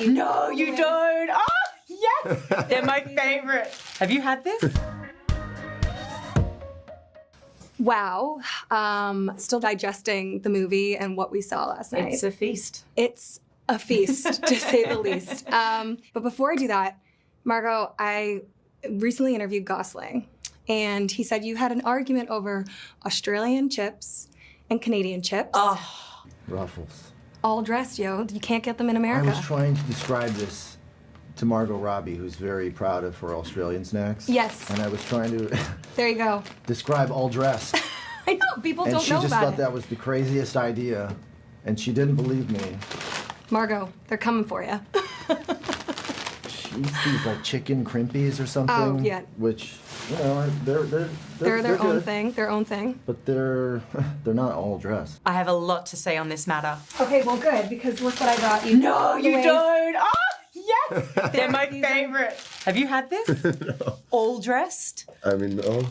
No, you don't. Oh, yes. They're my favorite. Have you had this? Wow. Still digesting the movie and what we saw last night. It's a feast. It's a feast, to say the least. But before I do that, Margot, I recently interviewed Gosling, and he said you had an argument over Australian chips and Canadian chips. Oh. Ruffles. All dressed, yo. You can't get them in I America. was trying to describe this to Margot Robbie, who's very proud of her Australian snacks. Yes. And I was trying to There you go. describe all dressed. I know, people And don't she know just about thought it. that was the craziest idea, and she didn't believe me. Margot, they're coming for you. She eats these like chicken crimpies or something. Oh, yeah. Which, you know, they're They're own good, thing. Their own thing. but they're not all dressed. I have a lot to say on this matter. Okay, well, good, because look what I got you. No, you don't. Oh, yes. They're my These are- favorite. Have you had this? No. All dressed? I mean, no.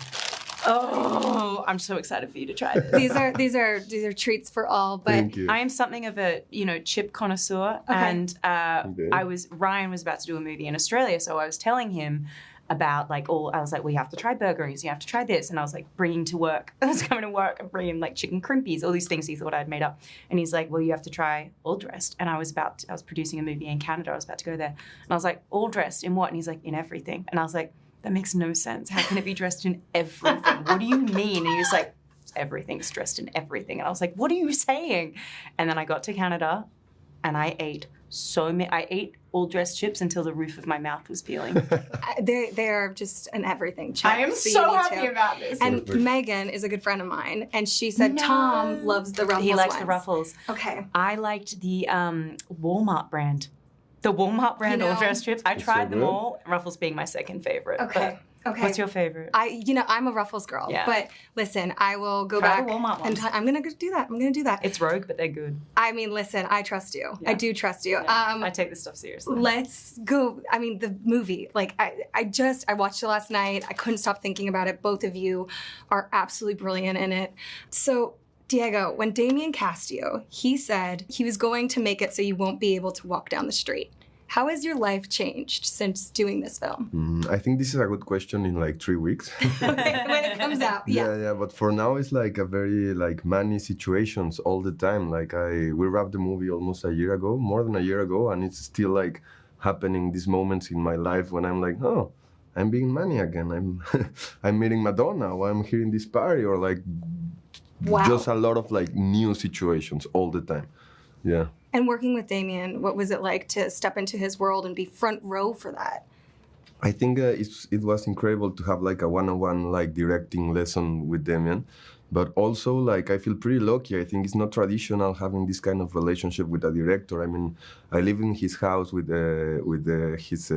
Oh, I'm so excited for you to try this. These are treats for all, but Thank you. I am something of a, chip connoisseur, Okay. and Okay. Ryan was about to do a movie in Australia, so I was telling him about I was like, well, you have to try burgers, you have to try this, and I was like bringing to work, I was coming to work and bringing like chicken crimpies, all these things he thought I'd made up, and he's like, well, you have to try all dressed, and I was producing a movie in Canada, I was about to go there, and I was like, all dressed in what? And he's like, in everything, and I was like, that makes no sense. How can it be dressed in everything? What do you mean? And he was like, everything's dressed in everything. And I was like, what are you saying? And then I got to Canada and I ate I ate all dressed chips until the roof of my mouth was peeling. they're just an everything chip. I am you so need happy to. about this. And Perfect. Megan is a good friend of mine, and she said No. Tom loves the Ruffles He likes the ones. Ruffles. Okay. I liked the Walmart brand. The Walmart brand You know- all dressed chips. I It's tried so them good. all. Ruffles being my second favorite. Okay. But Okay. what's your favorite? I'm a Ruffles girl. Yeah. But listen, I will go Try back the Walmart and ones. I'm gonna do that. I'm gonna do that. It's rogue, but they're good. I mean, listen, I trust you. Yeah. I do trust you. Yeah. I take this stuff seriously. Let's go. I mean, the movie, like, I watched it last night. I couldn't stop thinking about it. Both of you are absolutely brilliant in it. So, Diego, when Damien cast you, he said he was going to make it so you won't be able to walk down the street. How has your life changed since doing this film? I think this is a good question in like 3 weeks. When it comes out, yeah. Yeah, but for now it's like a very like many situations all the time. Like we wrapped the movie almost a year ago, more than a year ago, and it's still like happening these moments in my life when I'm like, oh, I'm being Manny again. I'm meeting Madonna, or I'm here in this party, or like Wow. just a lot of like new situations all the time. Yeah. And working with Damien, what was it like to step into his world and be front row for that? I think it was incredible to have like a one-on-one like directing lesson with Damien, but also like I feel pretty lucky. I think it's not traditional having this kind of relationship with a director. I mean, I live in his house with his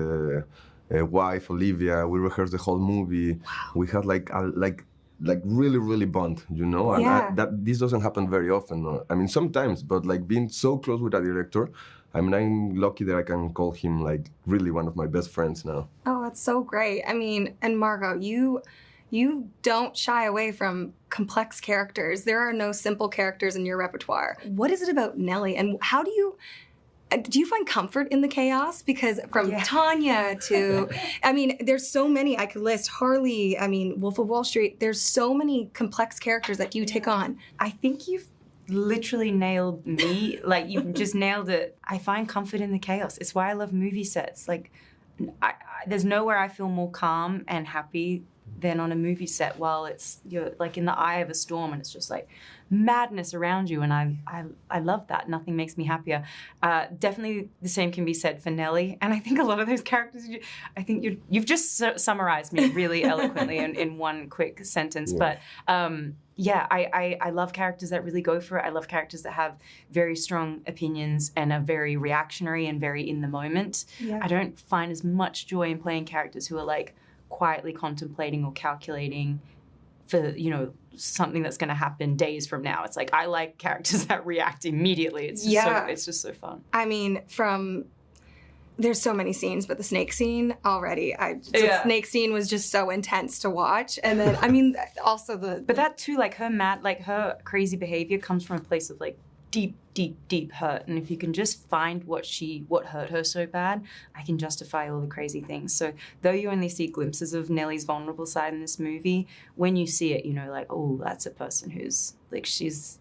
wife Olivia. We rehearsed the whole movie. Wow. We had like really, really bond, you know? And Yeah. this doesn't happen very often. I mean, sometimes, but like being so close with a director, I mean, I'm lucky that I can call him like really one of my best friends now. Oh, that's so great. I mean, and Margot, you don't shy away from complex characters. There are no simple characters in your repertoire. What is it about Nelly, and how do you find comfort in the chaos? Because from Tanya to, I mean, there's so many I could list. Harley, I mean, Wolf of Wall Street. There's so many complex characters that you take on. I think you've literally nailed me. Like, you've just nailed it. I find comfort in the chaos. It's why I love movie sets. Like, there's nowhere I feel more calm and happy than on a movie set while you're like in the eye of a storm and it's just like madness around you, and I love that. Nothing makes me happier. Definitely the same can be said for Nelly, and I think a lot of those characters, I think you've just summarized me really eloquently in one quick sentence. Yeah. But I love characters that really go for it. I love characters that have very strong opinions and are very reactionary and very in the moment. Yeah. I don't find as much joy in playing characters who are like quietly contemplating or calculating for, something that's going to happen days from now. It's like, I like characters that react immediately. It's just it's just so fun. I mean, there's so many scenes, but the snake scene already, the snake scene was just so intense to watch. And then, I mean, also But that too, like her crazy behavior comes from a place of like deep, deep, deep hurt. And if you can just find what hurt her so bad, I can justify all the crazy things. So though you only see glimpses of Nelly's vulnerable side in this movie, when you see it, you know, like, oh, that's a person who's like, she's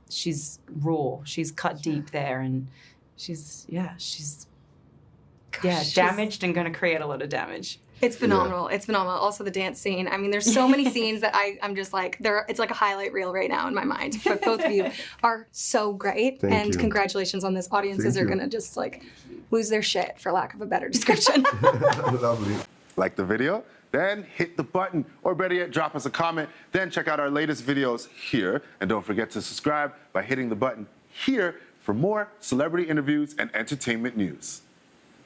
raw, she's cut deep there, and she's damaged and going to create a lot of damage. It's phenomenal. Yeah. It's phenomenal. Also, the dance scene. I mean, there's so many scenes that I'm just like, it's like a highlight reel right now in my mind. But both of you are so great. Thank you. Congratulations on this. Audiences are going to just like lose their shit, for lack of a better description. Lovely. Like the video? Then hit the button, or better yet, drop us a comment. Then check out our latest videos here. And don't forget to subscribe by hitting the button here for more celebrity interviews and entertainment news.